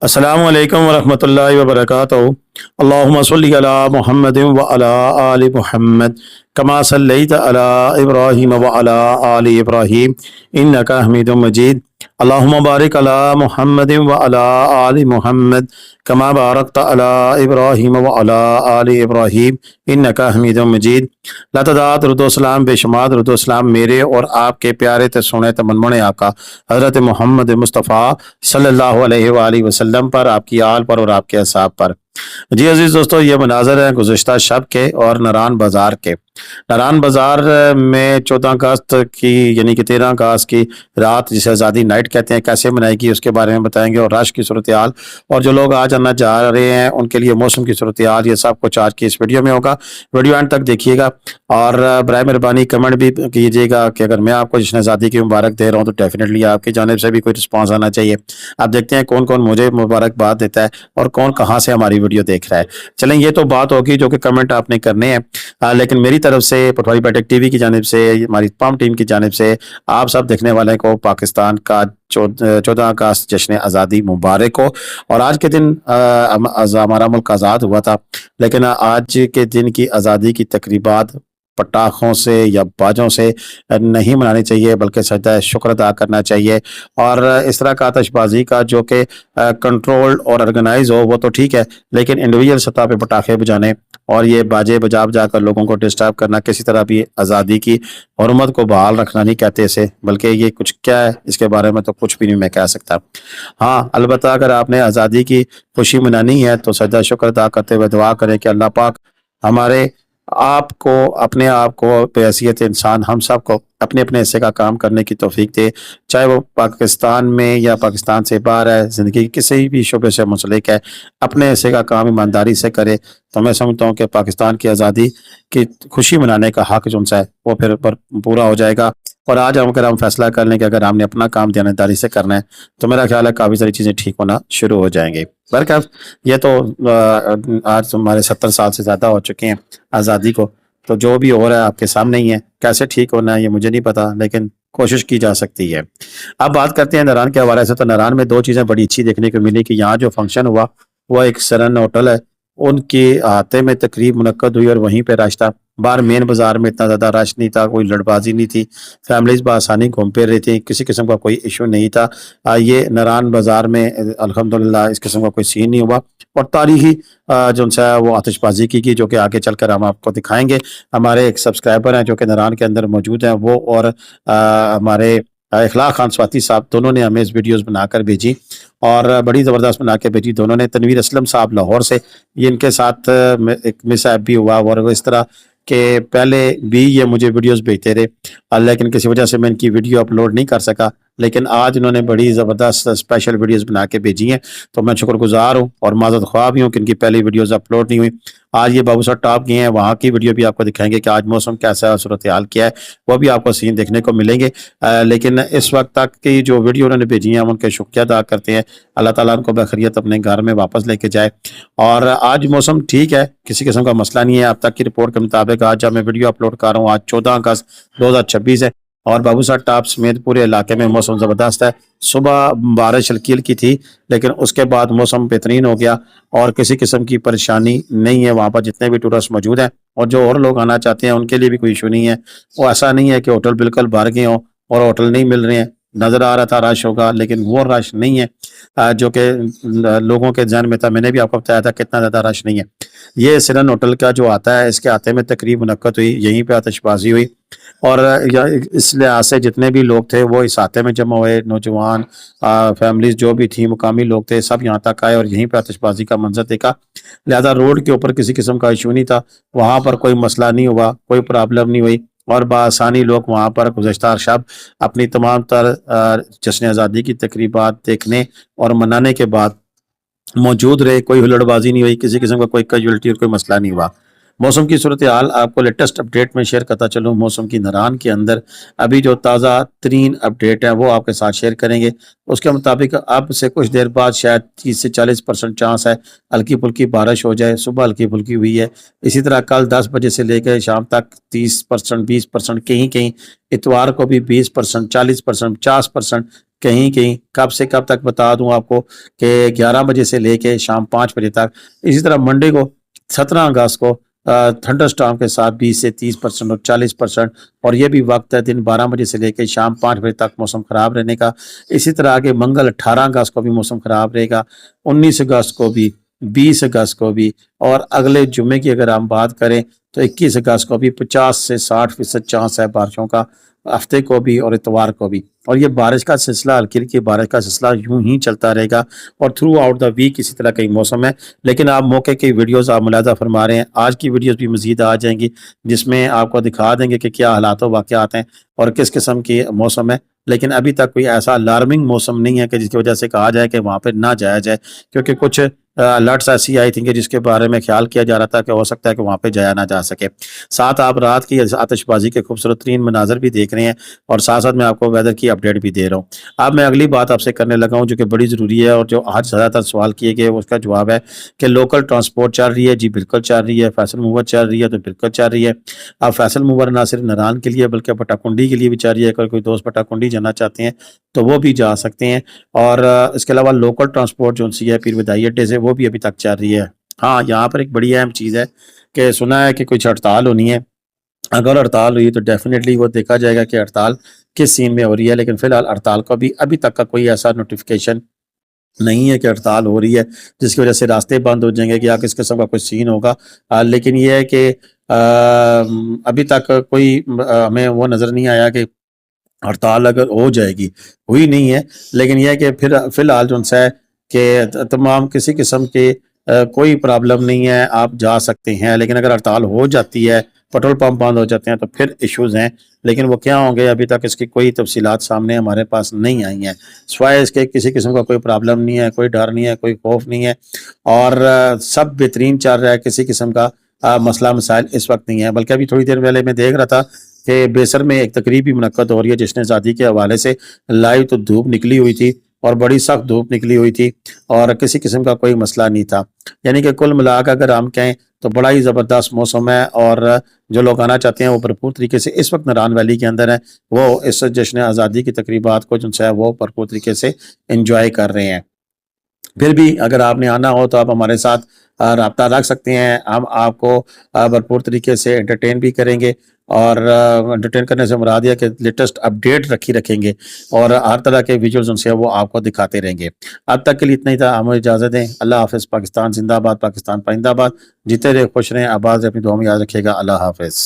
अस्सलामु अलैकुम वरहमतुल्लाहि वबरकातुहू। अल्लाहुम्मा सल्लि अला मुहम्मदिन व अला आलि मुहम्मद कमा सल्लैता अला इब्राहीम व अला आलि इब्राहीम इन्नका हमीदुम मजीद। अल्लाहुम्मा बारिक अला मुहम्मदिन व अला आलि मुहम्मद कमा बारकता अला इब्राहीम व अला आलि इब्राहीम इन्नका हमीदुम मजीद। लतदात दरूदोसलाम बेशुमार दरूदोसलाम मेरे और आपके प्यारे ते सोने ते मनमोने आका हज़रत मोहम्मद मुस्तफ़ा सल्लल्लाहु अलैहि वसल्लम पर, आपकी आल पर और आपके असहाब पर। जी अजीज दोस्तों, ये मनाजर है गुज़श्ता शब के और नारान बाज़ार के। नारान बाज़ार में 14 अगस्त की यानी कि 13 अगस्त की रात, जिसे आज़ादी नाइट कहते हैं, कैसे मनाएगी उसके बारे में बताएंगे, और रश की सूरत हाल, और जो लोग आज आना जा रहे हैं उनके लिए मौसम की सूरत हाल, ये सब कुछ आज की इस वीडियो में होगा। वीडियो एंड तक देखिएगा और बराए मेहरबानी कमेंट भी कीजिएगा कि अगर मैं आपको जश्न आज़ादी की मुबारक दे रहा हूँ तो डेफिनेटली आपकी जानिब से भी कोई रिस्पॉन्स आना चाहिए। आप देखते हैं कौन कौन मुझे मुबारकबाद देता है और कौन कहाँ से हमारी वीडियो देख रहा है। चलें, ये तो बात होगी जो कि कमेंट आपने करने हैं, लेकिन मेरी तरफ से, पटवारी बैठक टीवी की जानिब से, हमारी तमाम टीम की जानिब से आप सब देखने वाले को पाकिस्तान का 14 अगस्त जश्न आज़ादी मुबारक हो। और आज के दिन हमारा मुल्क आज़ाद हुआ था, लेकिन आज के दिन की आज़ादी की तकरीबात पटाखों से या बाजों से नहीं मनानी चाहिए, बल्कि सजदा शुक्र अदा करना चाहिए। और इस तरह का आतशबाजी का जो कि कंट्रोल और ऑर्गेनाइज हो वो तो ठीक है, लेकिन इंडिविजुअल सतह पे पटाखे बजाने और ये बाजे बजा बजा कर लोगों को डिस्टर्ब करना किसी तरह भी आज़ादी की हुर्मत को बहाल रखना नहीं कहते इसे, बल्कि ये कुछ क्या है इसके बारे में तो कुछ भी नहीं मैं कह सकता। हाँ, अलबत्ता अगर आपने आज़ादी की खुशी मनानी है तो सजदा शुक्र अदा करते हुए दुआ करें कि अल्लाह पाक हमारे आपको, अपने आप को बेहैसियत इंसान हम सब को अपने अपने हिस्से का काम करने की तौफीक दे, चाहे वो पाकिस्तान में या पाकिस्तान से बाहर है, ज़िंदगी के किसी भी शोबे से मुंसलिक है, अपने हिस्से का काम ईमानदारी से करे तो मैं समझता हूँ कि पाकिस्तान की आज़ादी की खुशी मनाने का हक जो है वो फिर पूरा हो जाएगा। और आज अगर हम फैसला कर लें कि अगर हमने अपना काम ईमानदारी से करना है तो मेरा ख्याल है काफ़ी सारी चीज़ें ठीक होना शुरू हो जाएंगी। बहरकैफ ये तो आज हमारे 70 साल से ज़्यादा हो चुके हैं आज़ादी को, तो जो भी हो रहा है आपके सामने ही है। कैसे ठीक होना है ये मुझे नहीं पता, लेकिन कोशिश की जा सकती है। अब बात करते हैं नारान के हवाले से। तो नारान में दो चीज़ें बड़ी अच्छी देखने को मिली कि यहाँ जो फंक्शन हुआ वो एक सरन होटल है, उनके अहाते में तकरीब मुनक्कद हुई और वहीं पे रश था। बाहर मेन बाजार में इतना ज़्यादा रश नहीं था, कोई लड़बाजी नहीं थी, फैमिलीज बआसानी घूम फिर रही थी, किसी किस्म का कोई इशू नहीं था। ये नारान बाजार में अल्हम्दुलिल्लाह इस किस्म का कोई सीन नहीं हुआ। और तारीखी जो है वो आतिशबाजी की जो कि आगे चलकर हम आपको दिखाएंगे। हमारे एक सब्सक्राइबर हैं जो कि नारान के अंदर मौजूद हैं, वो और हमारे इखलाक खान स्वाति साहब दोनों ने हमें इस वीडियोस बनाकर भेजी और बड़ी ज़बरदस्त बना के भेजी दोनों ने। तनवीर असलम साहब लाहौर से, ये इनके साथ एक मिसहैप भी हुआ और वो इस तरह के पहले भी ये मुझे वीडियोस भेजते रहे, लेकिन किसी वजह से मैं इनकी वीडियो अपलोड नहीं कर सका। लेकिन आज इन्होंने बड़ी ज़बरदस्त स्पेशल वीडियोस बना के भेजी हैं, तो मैं शुक्रगुजार हूँ और माज़रत ख्वाह भी हूँ कि इनकी पहली वीडियोस अपलोड नहीं हुई। आज ये बाबू सर टॉप गए हैं, वहाँ की वीडियो भी आपको दिखाएंगे कि आज मौसम कैसा है, सूरत हाल क्या है, वो भी आपको सीन देखने को मिलेंगे। लेकिन इस वक्त तक की जो वीडियो उन्होंने भेजी है हम उनके शुक्रिया अदा करते हैं। अल्लाह ताला उनको बखैरियत अपने घर में वापस लेके जाए। और आज मौसम ठीक है, किसी किस्म का मसला नहीं है। अब तक की रिपोर्ट के मुताबिक आज जब मैं वीडियो अपलोड कर रहा हूँ, आज 14 अगस्त 2026 है और बाबू साहब टाप समेत पूरे इलाके में मौसम ज़बरदस्त है। सुबह बारिश हल्की हल्की थी, लेकिन उसके बाद मौसम बेहतरीन हो गया और किसी किस्म की परेशानी नहीं है। वहाँ पर जितने भी टूरिस्ट मौजूद हैं और जो और लोग आना चाहते हैं उनके लिए भी कोई इशू नहीं है। वो ऐसा नहीं है कि होटल बिल्कुल भर गए हों और होटल नहीं मिल रहे हैं। नज़र आ रहा था रश होगा, लेकिन वो रश नहीं है जो कि लोगों के जहन में था। मैंने भी आपको बताया था कितना ज़्यादा रश नहीं है। ये सिरन होटल का जो आता है, इसके आते में तकरीब मुनक्कद हुई, यहीं पे आतिशबाजी हुई और इस लिहाज से जितने भी लोग थे वो इस आते में जमा हुए, नौजवान फैमिलीज जो भी थी, मुकामी लोग थे, सब यहाँ तक आए और यहीं पे आतिशबाजी का मंजर देखा। लिहाजा रोड के ऊपर किसी किस्म का इशू नहीं था, वहाँ पर कोई मसला नहीं हुआ, कोई प्रॉब्लम नहीं हुई और बआसानी लोग वहाँ पर गुज़श्ता शब अपनी तमाम तर जश्न आज़ादी की तकरीबात देखने और मनाने के बाद मौजूद रहे। कोई हुल्लड़बाजी नहीं हुई, किसी किस्म का कोई कैजुअल्टी और कोई मसला नहीं हुआ। मौसम की सूरत हाल आपको लेटेस्ट अपडेट में शेयर करता चलूँ। मौसम की नारान के अंदर अभी जो ताज़ा तरीन अपडेट है वो आपके साथ शेयर करेंगे। उसके मुताबिक अब से कुछ देर बाद शायद 30 से 40% चांस है हल्की फुल्की बारिश हो जाए। सुबह हल्की फुल्की हुई है, इसी तरह कल 10 बजे से लेकर शाम तक 30%, 20%, कहीं कहीं इतवार को भी 20%, 40%, 50%, کہیں کہیں کب سے کب تک بتا دوں آپ کو کہ 11 بجے سے لے کے شام 5 بجے تک. اسی طرح منڈے کو 17 اگست کو تھنڈر سٹارم کے ساتھ 20 سے 30% اور 40%، اور یہ بھی وقت ہے دن 12 بجے سے لے کے شام 5 بجے تک موسم خراب رہنے کا. اسی طرح آگے منگل 18 اگست کو بھی موسم خراب رہے گا، 19 اگست کو بھی، 20 اگست کو بھی، اور اگلے جمعے کی اگر ہم بات کریں تو 21 اگست کو بھی 50 سے 60% چانس ہے بارشوں کا، ہفتے کو بھی اور اتوار کو بھی. اور یہ بارش کا سلسلہ، ہلکی ہلکی بارش کا سلسلہ یوں ہی چلتا رہے گا، اور تھرو آؤٹ دا ویک اسی طرح کا موسم ہے. لیکن آپ موقع کی ویڈیوز آپ ملاحظہ فرما رہے ہیں، آج کی ویڈیوز بھی مزید آ جائیں گی جس میں آپ کو دکھا دیں گے کہ کیا حالات و واقعات ہیں اور کس قسم کی موسم ہے. لیکن ابھی تک کوئی ایسا الارمنگ موسم نہیں ہے کہ جس کی وجہ سے کہا جائے کہ وہاں پہ نہ جایا جائے، کیونکہ کچھ الرٹس ایسی آئی تھیں کہ جس کے بارے میں خیال کیا جا رہا تھا کہ ہو سکتا ہے کہ وہاں پہ جایا نہ جا سکے. ساتھ آپ رات کی آتش بازی کے خوبصورت ترین مناظر بھی دیکھ رہے ہیں، اور ساتھ ساتھ میں آپ کو ویدر کی اپڈیٹ بھی دے رہا ہوں. اب میں اگلی بات آپ سے کرنے لگا ہوں جو کہ بڑی ضروری ہے، اور جو آج زیادہ تر سوال کیے گئے اس کا جواب ہے کہ لوکل ٹرانسپورٹ چل رہی ہے. جی بالکل چل رہی ہے. فیصل موور چل رہی ہے تو بالکل چل رہی ہے. اب فیصل موور نہ صرف نران کے لیے بلکہ بٹا کنڈی کے لیے بھی چل رہی ہے. اگر کوئی دوست بٹا کنڈی جانا چاہتے ہیں تو وہ بھی جا سکتے ہیں. اور اس کے علاوہ لوکل ٹرانسپورٹ جو سی ہے پیر بدائی اڈے سے، وہ بھی ابھی تک چل رہی ہے. ہاں یہاں پر ایک بڑی اہم چیز ہے کہ سنا ہے کہ کچھ ہڑتال ہونی ہے. اگر ہڑتال ہوئی تو ڈیفینیٹلی وہ دیکھا جائے گا کہ ہڑتال کس سین میں ہو رہی ہے. لیکن فی الحال ہڑتال کا بھی ابھی تک کا کوئی ایسا نوٹیفیکیشن نہیں ہے کہ ہڑتال ہو رہی ہے جس کی وجہ سے راستے بند ہو جائیں گے کہ یا کس قسم کا کوئی سین ہوگا. لیکن یہ ہے کہ ابھی تک کوئی ہمیں وہ نظر نہیں آیا کہ ہڑتال اگر ہو جائے گی، ہوئی نہیں ہے. لیکن یہ ہے کہ پھر فی الحال جو ہے کہ تمام کسی قسم کے کوئی پرابلم نہیں ہے، آپ جا سکتے ہیں. لیکن اگر ہڑتال ہو جاتی ہے، پیٹرول پمپ بند ہو جاتے ہیں تو پھر ایشوز ہیں. لیکن وہ کیا ہوں گے ابھی تک اس کی کوئی تفصیلات سامنے ہمارے پاس نہیں آئی ہیں. سوائے اس کے کسی قسم کا کوئی پرابلم نہیں ہے، کوئی ڈر نہیں ہے، کوئی خوف نہیں ہے، اور سب بہترین چل رہا ہے. کسی قسم کا مسئلہ مسائل اس وقت نہیں ہے. بلکہ ابھی تھوڑی دیر پہلے میں دیکھ رہا تھا کہ بیسر میں ایک تقریب بھی منعقد ہو رہی ہے جشن آزادی کے حوالے سے. لائیو تو دھوپ نکلی ہوئی تھی، اور بڑی سخت دھوپ نکلی ہوئی تھی، اور کسی قسم کا کوئی مسئلہ نہیں تھا. یعنی کہ کل ملا کر اگر ہم کہیں تو بڑا ہی زبردست موسم ہے، اور جو لوگ آنا چاہتے ہیں وہ بھرپور طریقے سے اس وقت ناران ویلی کے اندر ہیں، وہ اس جشن آزادی کی تقریبات کو جو ہے وہ بھرپور طریقے سے انجوائے کر رہے ہیں. پھر بھی اگر آپ نے آنا ہو تو آپ ہمارے ساتھ رابطہ رکھ سکتے ہیں. ہم آپ کو بھرپور طریقے سے انٹرٹین بھی کریں گے، اور انٹرٹین کرنے سے مراد یہ کہ لیٹسٹ اپڈیٹ رکھیں گے، اور ہر طرح کے ویژولز ان سے وہ آپ کو دکھاتے رہیں گے. اب تک کے لیے اتنا ہی تھا. ہمیں اجازت دیں. اللہ حافظ. پاکستان زندہ باد. پاکستان پائندہ باد. جیتے رہے، خوش رہیں، آباد رہیں. اپنی دعا میں یاد رکھیے گا. اللہ حافظ.